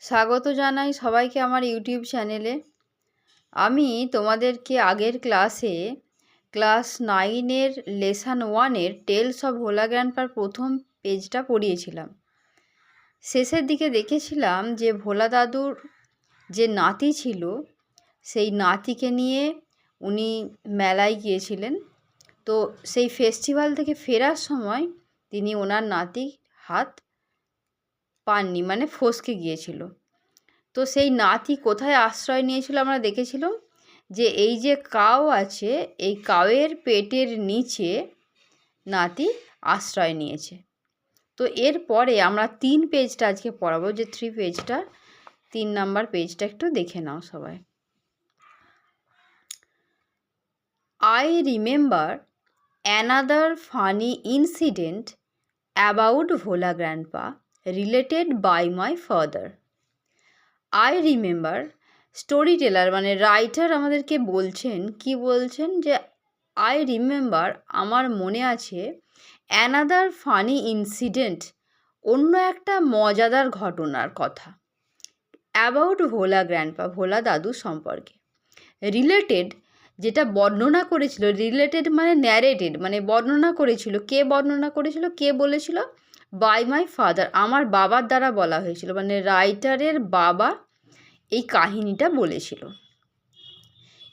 স্বাগত জানাই সবাইকে আমার ইউটিউব চ্যানেলে। আমি তোমাদেরকে আগের ক্লাসে ক্লাস 9-এর লেসন 1-এর টেলস অফ ভোলা গ্র্যান্ডপার প্রথম পেজটা পড়িয়েছিলাম। শেষের দিকে দেখেছিলাম যে ভোলা দাদুর যে নাতি ছিল সেই নাতিকে নিয়ে উনি মেলায় গিয়েছিলেন। তো সেই ফেস্টিভ্যাল থেকে ফেরার সময় তিনি ওনার নাতি হাত পাননি, মানে ফসকে গিয়েছিল। তো সেই নাতি কোথায় আশ্রয় নিয়েছিল আমরা দেখেছিলাম যে এই যে কাউ আছে, এই কাউয়ের পেটের নিচে নাতি আশ্রয় নিয়েছে। তো এরপরে আমরা 3 পেজটা আজকে পড়াবো, যে 3 পেজটা 3 নাম্বার পেজটা একটু দেখে নাও সবাই। I remember another funny incident about Bhola Grandpa related by my father. I remember, story teller মানে রাইটার আমাদেরকে বলছেন, কি বলছেন, যে আই রিমেম্বার আমার মনে আছে, অ্যানাদার ফানি ইনসিডেন্ট অন্য একটা মজাদার ঘটনার কথা, অ্যাবাউট ভোলা গ্র্যান্ডপা ভোলা দাদু সম্পর্কে। রিলেটেড যেটা বর্ণনা করেছিল, রিলেটেড মানে ন্যারেটেড মানে বর্ণনা করেছিল, কে বর্ণনা করেছিল, কে বলেছিল, বাই মাই ফাদার আমার বাবার দ্বারা বলা হয়েছিল, মানে রাইটারের বাবা এই কাহিনীটা বলেছিল।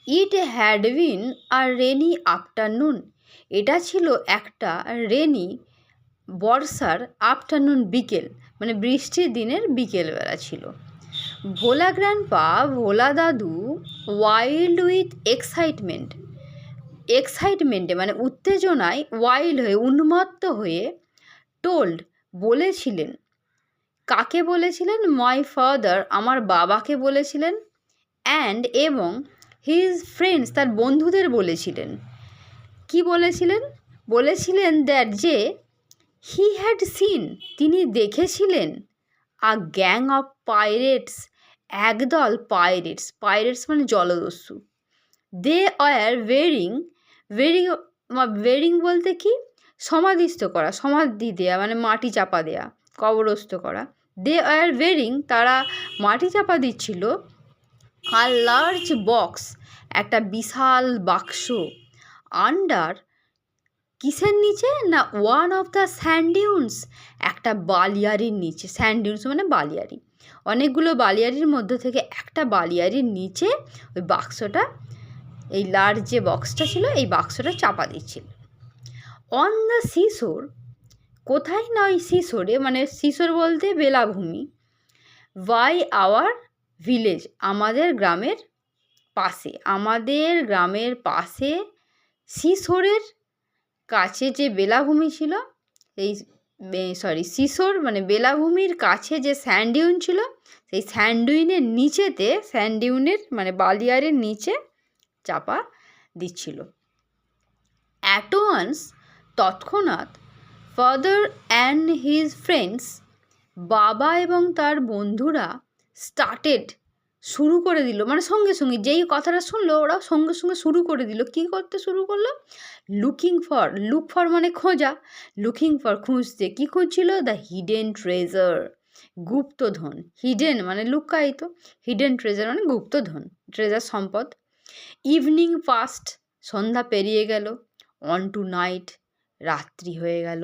It had been a rainy afternoon, এটা ছিল একটা রেনি বর্ষার আফটারনুন বিকেল, মানে বৃষ্টির দিনের বিকেলবেলা ছিল। ভোলা গ্র্যান্ডপা ভোলা দাদু ওয়াইল্ড উইথ এক্সাইটমেন্টে মানে উত্তেজনায়, ওয়াইল্ড হয়ে উন্মত্ত হয়ে, টোল্ড বলেছিলেন, কাকে বলেছিলেন, মাই ফাদার আমার বাবাকে বলেছিলেন, অ্যান্ড এবং হিজ ফ্রেন্ডস তার বন্ধুদের বলেছিলেন। কি বলেছিলেন? বলেছিলেন দ্যাট যে হি হ্যাড সিন তিনি দেখেছিলেন, আ গ্যাং অফ পাইরেটস একদল পাইরেটস মানে জলদস্যু। দে আর ওয়েরিং বলতে কি, সমাধিস্থ করা, সমাধি দেয়া মানে মাটি চাপা দেয়া, কবরস্থ করা। দে আর ওয়েরিং তারা মাটি চাপা দিচ্ছিল, আর লার্জ বক্স একটা বিশাল বাক্স, আন্ডার কিসের নিচে না, ওয়ান অফ দ্য স্যান্ডিউন্স একটা বালিয়ারির নিচে, স্যান্ডিউন্স মানে বালিয়ারি, অনেকগুলো বালিয়ারির মধ্যে থেকে একটা বালিয়ারির নিচে ওই বাক্সটা, এই লার্জ যে বক্সটা ছিল এই বাক্সটা চাপা দিচ্ছিল। অন দ্য সিশোর, কোথায় না ওই সিশোরে, মানে সিশোর বলতে বেলাভূমি, বাই আওয়ার ভিলেজ আমাদের গ্রামের পাশে, সিশোরের কাছে যে বেলাভূমি ছিল, এই সিশোর মানে বেলাভূমির কাছে যে স্যান্ডিউন ছিল, সেই স্যান্ডিউনের নিচেতে, স্যান্ডিউনের মানে বালিয়ারের নিচে চাপা দিচ্ছিল। অ্যাট ওয়ান্স তৎক্ষণাৎ, ফাদার অ্যান্ড হিজ ফ্রেন্ডস বাবা এবং তার বন্ধুরা স্টার্টেড শুরু করে দিল, মানে সঙ্গে সঙ্গে যেই কথাটা শুনলো ওরা সঙ্গে সঙ্গে শুরু করে দিল, কী করতে শুরু করলো, লুক ফর মানে খোঁজা, খুঁজতে, কী খুঁজছিল, দ্য হিডেন ট্রেজার গুপ্তধন, হিডেন মানে লুকায়িত, হিডেন ট্রেজার মানে গুপ্তধন, ট্রেজার সম্পদ। ইভিনিং পাস্ট সন্ধ্যা পেরিয়ে গেল, অন টু নাইট রাত্রি হয়ে গেল,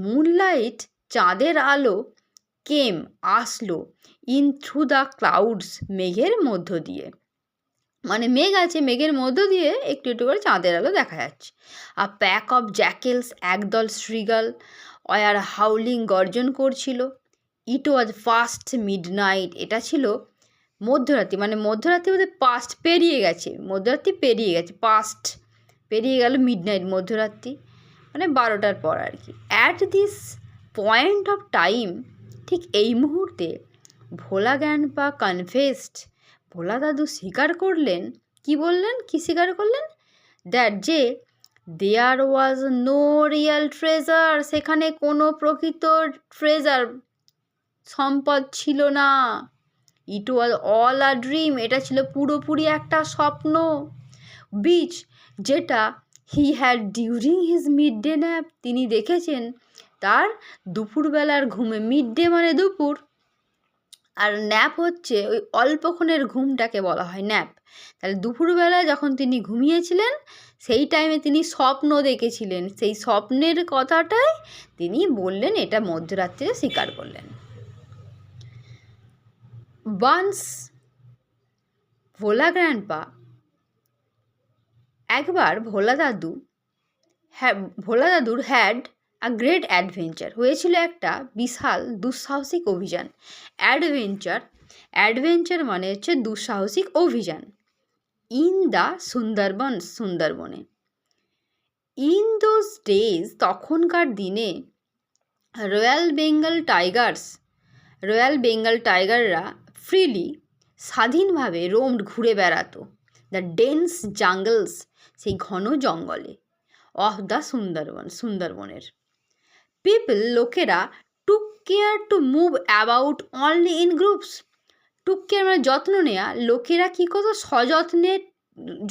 মুনলাইট চাঁদের আলো, কেম আসলো, ইন থ্রু দ্য ক্লাউডস মেঘের মধ্য দিয়ে, মানে মেঘ আছে, মেঘের মধ্য দিয়ে একটু একটু করে চাঁদের আলো দেখা যাচ্ছে। আ প্যাক অফ জ্যাকেলস একদল শ্রীগাল, ওয়ার হাউলিং গর্জন করছিল। ইট ওয়াজ ফাস্ট মিডনাইট এটা ছিল মধ্যরাত্রি, মানে মধ্যরাত্রি বলতে পাস্ট পেরিয়ে গেছে, মধ্যরাত্রি পেরিয়ে গেছে, পাস্ট পেরিয়ে গেল, মিডনাইট মধ্যরাত্রি মানে 12টার পর আর কি। At this point of time ঠিক এই মুহূর্তে, ভোলা গ্র্যান্ডপা কনফেসড ভোলা দাদু স্বীকার করলেন, কি বললেন, কি স্বীকার করলেন, দ্যাট যে দেয়ার ওয়াজ নো রিয়াল ট্রেজার সেখানে কোনো প্রকৃত ট্রেজার সম্পদ ছিল না। ইট ওয়াজ অল আ ড্রিম এটা ছিল পুরোপুরি একটা স্বপ্ন। বিচ যেটা he had during his mid day nap তিনি দেখেছেন তার দুপুরবেলার ঘুমে, মিড ডে মানে দুপুর, আর ন্যাপ হচ্ছে ওই অল্পক্ষণের ঘুমটাকে বলা হয় ন্যাপ। তাহলে দুপুরবেলা যখন তিনি ঘুমিয়েছিলেন সেই টাইমে তিনি স্বপ্ন দেখেছিলেন, সেই স্বপ্নের কথাটাই তিনি বললেন, এটা মধ্যরাত্রিরে স্বীকার করলেন। ওয়ান্স ভোলা গ্র্যান্ডপা, একবার ভোলা দাদুর হ্যাড আ গ্রেট অ্যাডভেঞ্চার, হয়েছিল একটা বিশাল দুঃসাহসিক অভিযান। অ্যাডভেঞ্চার মানে হচ্ছে দুঃসাহসিক অভিযান। ইন দ্য সুন্দরবনে। ইন দোজ ডেজ, তখনকার দিনে রয়্যাল বেঙ্গল টাইগাররা ফ্রিলি, স্বাধীনভাবে রোমড, ঘুরে বেড়াতো দ্য ডেন্স জাঙ্গলস, সেই ঘন জঙ্গলে, অফ দ্য সুন্দরবনের। লোকেরা টুক care to move about only in groups. Took care মানে যত্ন নেওয়া, লোকেরা কী করতো,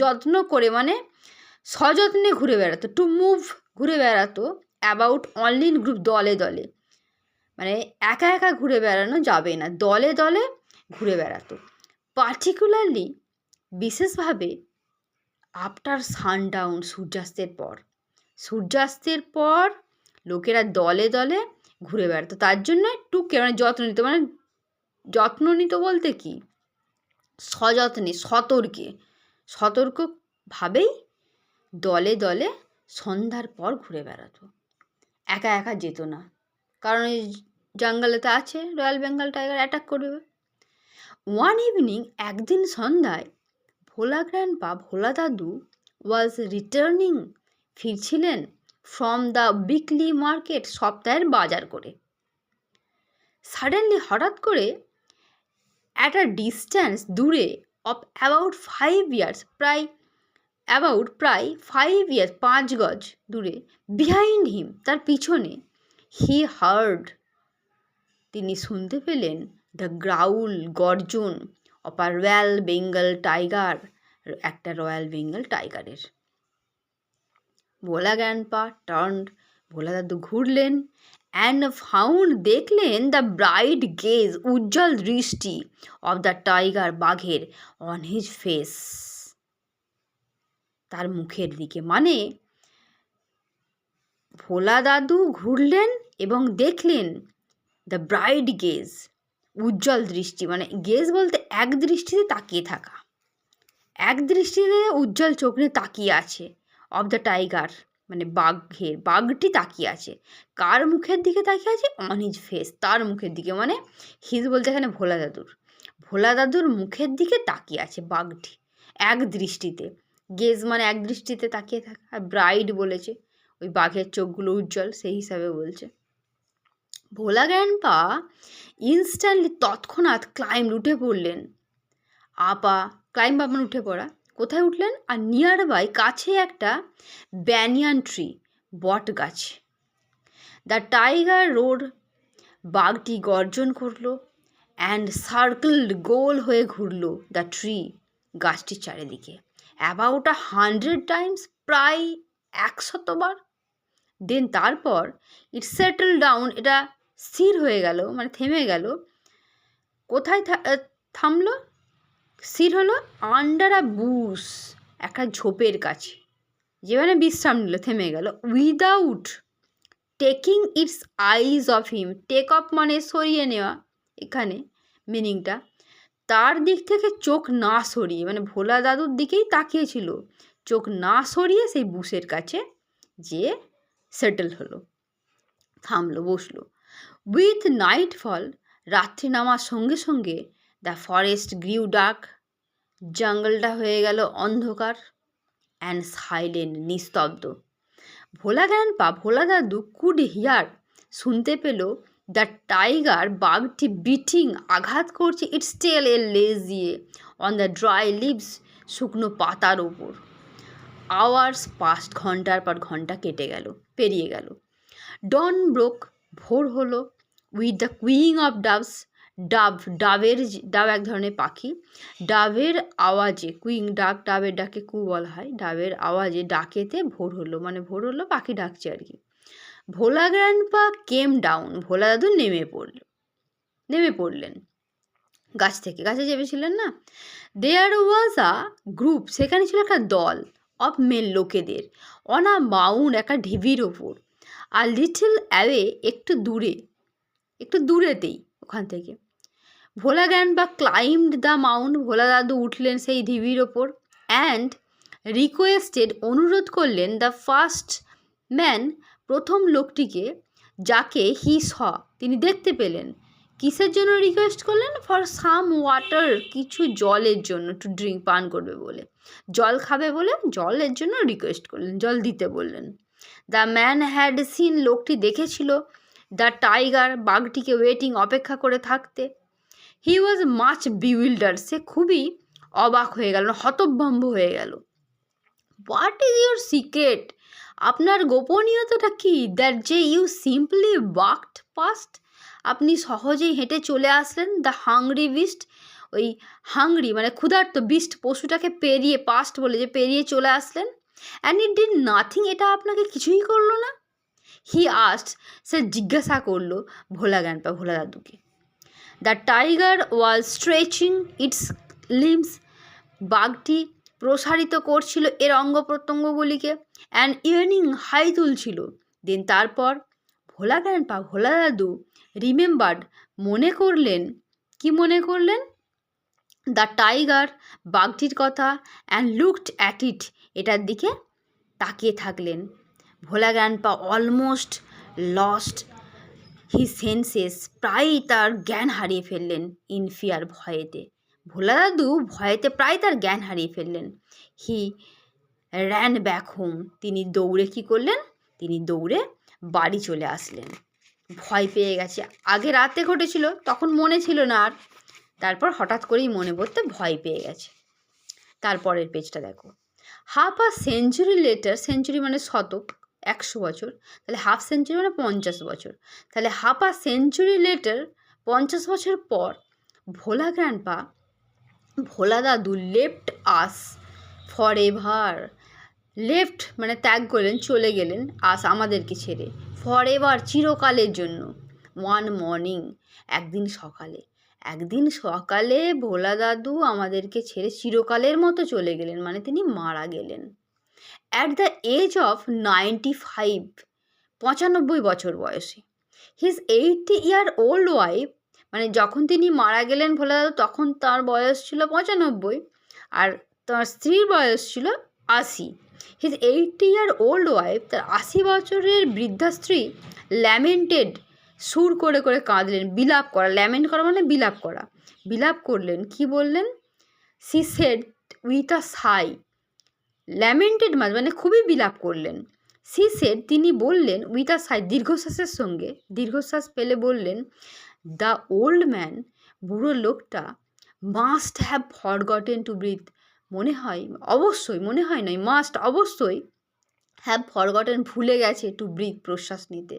যত্ন করে মানে সযত্নে ঘুরে বেড়াতো। টু মুভ, ঘুরে বেড়াতো। অ্যাবাউট অনলি ইন গ্রুপ, দলে দলে, মানে একা একা ঘুরে বেড়ানো যাবে না, দলে দলে ঘুরে বেড়াতো। পার্টিকুলারলি, বিশেষভাবে আফটার সানডাউন, সূর্যাস্তের পর লোকেরা দলে দলে ঘুরে বেড়াতো। তার জন্য টুকে মানে যত্ন নিত বলতে কি, সযত্নে, সতর্কভাবেই দলে দলে সন্ধ্যার পর ঘুরে বেড়াতো। একা একা যেত না, কারণ এই জঙ্গলে তো আছে রয়্যাল বেঙ্গল টাইগার, অ্যাটাক করবে। ওয়ান ইভিনিং, একদিন সন্ধ্যায়, ভোলা দাদু ওয়াজ রিটার্নিং, ফিরছিলেন ফ্রম দ্য উইকলি মার্কেট, সপ্তাহের বাজার করে। সাডেনলি, হঠাৎ করে, অ্যাট আ ডিস্ট্যান্স, দূরে, অফ অ্যাবাউট 5 ইয়ার্স, প্রায় 5 গজ দূরে, বিহাইন্ড হিম, তার পিছনে, হি হার্ড, তিনি শুনতে পেলেন, দ্য গ্রাউল, গর্জন, of a royal Bengal tiger, একটা রয়্যাল বেঙ্গল টাইগারের। ভোলা গ্র্যান্ডপা টার্নড, ভোলা দাদু ঘুরলেন, অ্যান্ড ফাউন্ড, দেখলেন, দ্য ব্রাইট গেজ, উজ্জ্বল দৃষ্টি, অফ দ্য টাইগার, বাঘের, অন হিজ ফেস, তার মুখের দিকে। মানে ভোলা দাদু ঘুরলেন এবং দেখলেন দ্য ব্রাইট গেজ, উজ্জ্বল দৃষ্টি, মানে গেজ বলতে এক দৃষ্টিতে তাকিয়ে থাকা, এক দৃষ্টিতে উজ্জ্বল চোখ নিয়ে তাকিয়ে আছে, অফ দ্য টাইগার, মানে বাঘটি তাকিয়ে আছে। কার মুখের দিকে তাকিয়ে আছে? অন হিজ ফেস, তার মুখের দিকে, মানে হিজ বলতে এখানে ভোলা দাদুর মুখের দিকে তাকিয়ে আছে বাঘটি, এক দৃষ্টিতে। গেজ মানে এক দৃষ্টিতে তাকিয়ে থাকা, আর ব্রাইট বলেছে ওই বাঘের চোখগুলো উজ্জ্বল, সেই হিসাবে বলছে। ভোলা গ্র্যান্ডপা ইনস্ট্যান্টলি, তৎক্ষণাৎ, উঠে পড়লেন। মানে উঠে পড়া। কোথায় উঠলেন? আর নিয়ার বাই, কাছে একটা ব্যানিয়ান ট্রি, বট গাছ। দ্য টাইগার রোড, বাঘটি গর্জন করলো, অ্যান্ড সার্কেলড, গোল হয়ে ঘুরলো, দ্য ট্রি, গাছটির চারিদিকে, অ্যাবাউট 100 টাইমস, প্রায় 100 বার। দেন তারপর, ইট সেটেল ডাউন, এটা স্থির হয়ে গেল, মানে থেমে গেল। কোথায় থামলো? স্থির হলো আন্ডার আ বুশ, একটা ঝোপের কাছে, যেখানে বিশ্রাম নিল, থেমে গেল। Without taking its eyes off him, take off মানে সরিয়ে নেওয়া, এখানে মিনিংটা, তার দিক থেকে চোখ না সরিয়ে, মানে ভোলা দাদুর দিকেই তাকিয়েছিল, চোখ না সরিয়ে সেই বুশের কাছে যে সেটেল হলো, থামলো, বসলো। উইথ নাইটফল, রাত্রি নামার সঙ্গে সঙ্গে, দ্য ফরেস্ট গ্রিউ ডার্ক, জঙ্গলটা হয়ে গেল অন্ধকার, অ্যান্ড সাইলেন্ট, নিস্তব্ধ। ভোলা দাদু কুড হিয়ার, শুনতে পেল, দ্য টাইগার, বাঘটি, বিটিং, আঘাত করছে, ইটস টেল, এর লেজ দিয়ে, অন দ্য ড্রাই লিভস, শুকনো পাতার ওপর। আওয়ার্স পাস্ট, ঘন্টার পর ঘন্টা পেরিয়ে গেল। ডন ব্রোক, ভোর হলো, উইথ দ্য কুইং অফ ডাভস, ডাব এক ধরনের পাখি, ডাবের আওয়াজে, কুইং, ডাবের ডাকে কু বলা হয়, ডাবের আওয়াজে, ডাকেতে ভোর হলো, মানে ভোর হলো, পাখি ডাকছে আর কি। ভোলা গ্র্যান্ডপা কেম ডাউন, ভোলা দাদু নেমে পড়লেন। গাছ থেকে গাছে চেপেছিলেন না। দেয়ার ওয়াজ আ গ্রুপ, সেখানে ছিল একটা দল অফ মেল লোকেদের, অন আ মাউন্ট, একটা ঢিবির ওপর, আর লিটল অ্যাওয়ে, একটু দূরেতেই ওখান থেকে। ভোলা গ্র্যান্ডপা ক্লাইম্বড দ্য মাউন্ট, ভোলা দাদু উঠলেন সেই ঢিবির ওপর, অ্যান্ড রিকোয়েস্টেড, অনুরোধ করলেন, দ্য ফার্স্ট ম্যান, প্রথম লোকটিকে, যাকে হি স, তিনি দেখতে পেলেন। কিসের জন্য রিকোয়েস্ট করলেন? ফর সাম ওয়াটার, কিছু জলের জন্য, টু ড্রিঙ্ক, পান করবে বলে, জল খাবে বলে জলের জন্য রিকোয়েস্ট করলেন, জল দিতে বললেন। দ্য ম্যান হ্যাড সিন, লোকটি দেখেছিল, দ্য টাইগার, বাঘটিকে, ওয়েটিং, অপেক্ষা করে থাকতে। হি ওয়াজ মাচ বিউইল্ডার, সে খুবই অবাক হয়ে গেল, হতভম্ব হয়ে গেল। হোয়াট ইজ ইউর সিক্রেট, আপনার গোপনীয়তাটা কি? দ্যাট যে ইউ সিম্পলি ওয়াকড পাস্ট, আপনি সহজেই হেঁটে চলে আসলেন। দ্য হাংরি বিস্ট, ওই হাংরি মানে ক্ষুধার্ত, বিস্ট পশুটাকে পেরিয়ে, পাস্ট বলে যে পেরিয়ে চলে আসলেন। অ্যান্ড ইট ডিড নাথিং, এটা আপনাকে কিছুই করলো না। হি আস্ট, সে জিজ্ঞাসা করলো ভোলা গ্র্যান্ডপা, ভোলা দাদুকে। The tiger was stretching its limbs, বাঘটি প্রসারিত করছিল এর অঙ্গ প্রত্যঙ্গগুলিকে, অ্যান্ড ইয়ার্নিং, হাই তুলছিল। দেন তারপর ভোলা গ্র্যান্ডপা, ভোলা দাদু, রিমেম্বার্ড, মনে করলেন, কি মনে করলেন? দ্য টাইগার, বাঘটির কথা, অ্যান্ড লুকড অ্যাট ইট, এটার দিকে তাকিয়ে থাকলেন। Bhola grandpa almost lost his senses, প্রায়ই তার জ্ঞান হারিয়ে ফেললেন। ইন ফিয়ার, ভয়েতে, ভোলা দাদু ভয়েতে প্রায় তার জ্ঞান হারিয়ে ফেললেন। হি র্যান ব্যাক হোম, তিনি দৌড়ে কী করলেন? তিনি দৌড়ে বাড়ি চলে আসলেন। ভয় পেয়ে গেছে, আগে রাতে ঘটেছিল, তখন মনে ছিল না আর, তারপর হঠাৎ করেই মনে পড়তে ভয় পেয়ে গেছে। তারপরের পেজটা দেখো। হাফ আ সেঞ্চুরি লেটার, সেঞ্চুরি মানে শতক, 100 বছর, তাহলে হাফ সেঞ্চুরি মানে 50 বছর, তাহলে হাফ আ সেঞ্চুরি লেটার, 50 বছর পর, ভোলা গ্র্যান্ডপা, ভোলা দাদু, left us for ever, left মানে ত্যাগ করলেন, চলে গেলেন, আস আমাদেরকে ছেড়ে, ফর এভার চিরকালের জন্য। ওয়ান মর্নিং, একদিন সকালে ভোলা দাদু আমাদেরকে ছেড়ে চিরকালের মতো চলে গেলেন, মানে তিনি মারা গেলেন। অ্যাট দ্য এজ অফ 95, 95 বছর বয়সে। হিজ 80 ইয়ার ওল্ড ওয়াইফ, মানে যখন তিনি মারা গেলেন ভোলা দাদু, তখন তার বয়স ছিল 95, আর তার স্ত্রীর বয়স ছিল 80। হিজ 80 ইয়ার ওল্ড ওয়াইফ, তার 80 বছরের বৃদ্ধা স্ত্রী, ল্যামেন্টেড, সুর করে করে কাঁদলেন, বিলাপ করা, ল্যামেন্ট করা মানে বিলাপ করা, বিলাপ করলেন। কি বললেন? সি সেড উইথ আ সাই, ল্যামেন্টেড মানে খুবই বিলাপ করলেন। সি সেড, তিনি বললেন, উইথ আ সাই, দীর্ঘশ্বাসের সঙ্গে, দীর্ঘশ্বাস ফেলে বললেন, দ্য ওল্ড ম্যান, বুড়ো লোকটা, must have forgotten to breathe, অবশ্যই হ্যাভ ফরগটেন, ভুলে গেছে, টু ব্রিথ, প্রশ্বাস নিতে।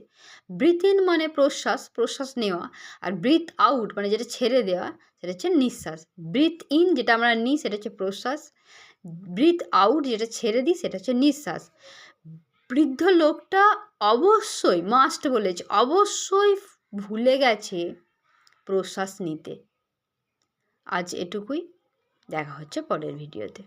ব্রিথ ইন মানে প্রশ্বাস নেওয়া, আর ব্রিথ আউট মানে যেটা ছেড়ে দেওয়া, সেটা হচ্ছে নিঃশ্বাস। ব্রিথ ইন যেটা আমরা নিই সেটা হচ্ছে প্রশ্বাস, ব্রিথ আউট যেটা ছেড়ে দিই সেটা হচ্ছে নিঃশ্বাস। বৃদ্ধ লোকটা অবশ্যই, মাস্ট বলেছে, অবশ্যই ভুলে গেছে প্রশ্বাস নিতে। আজ এটুকুই, দেখা হচ্ছে পরের ভিডিওতে।